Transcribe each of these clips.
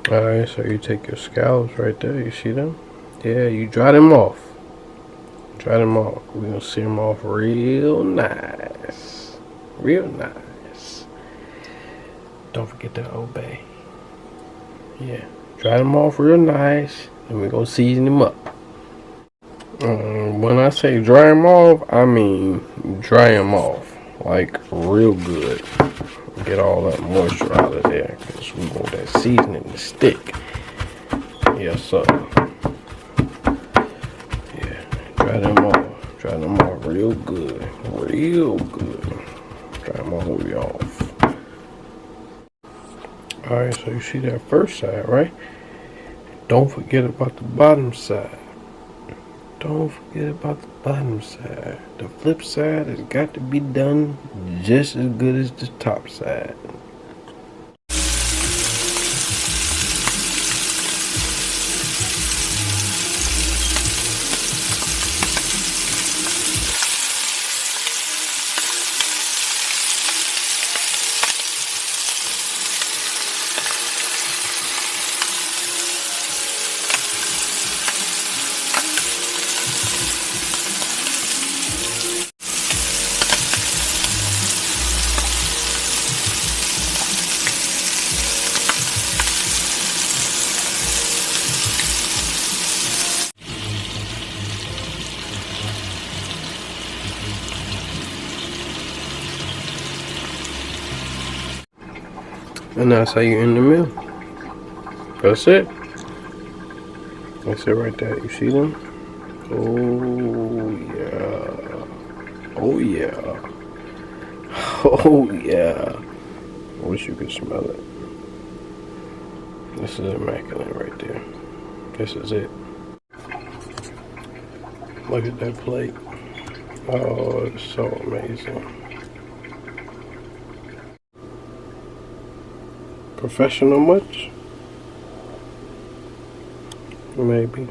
Alright, so you take your scallops right there, you see them? Yeah, you dry them off. Dry them off. We're gonna see them off real nice. Real nice. Don't forget to obey. Yeah, dry them off real nice, and we're gonna season them up. When I say dry them off, I mean dry them off. Like real good. Get all that moisture out of there, because we want that seasoning to stick. Yes, sir. Yeah, dry them off. Dry them off real good. Real good. Dry them all the way off. Alright, so you see that first side, right? Don't forget about the bottom side. Don't forget about the bottom side. The flip side has got to be done just as good as the top side. And that's how you end the meal. That's it. That's it right there. You see them? Oh yeah. Oh yeah. Oh yeah. I wish you could smell it. This is immaculate right there. This is it. Look at that plate. Oh, it's so amazing. Professional much? Maybe.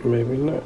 Maybe not.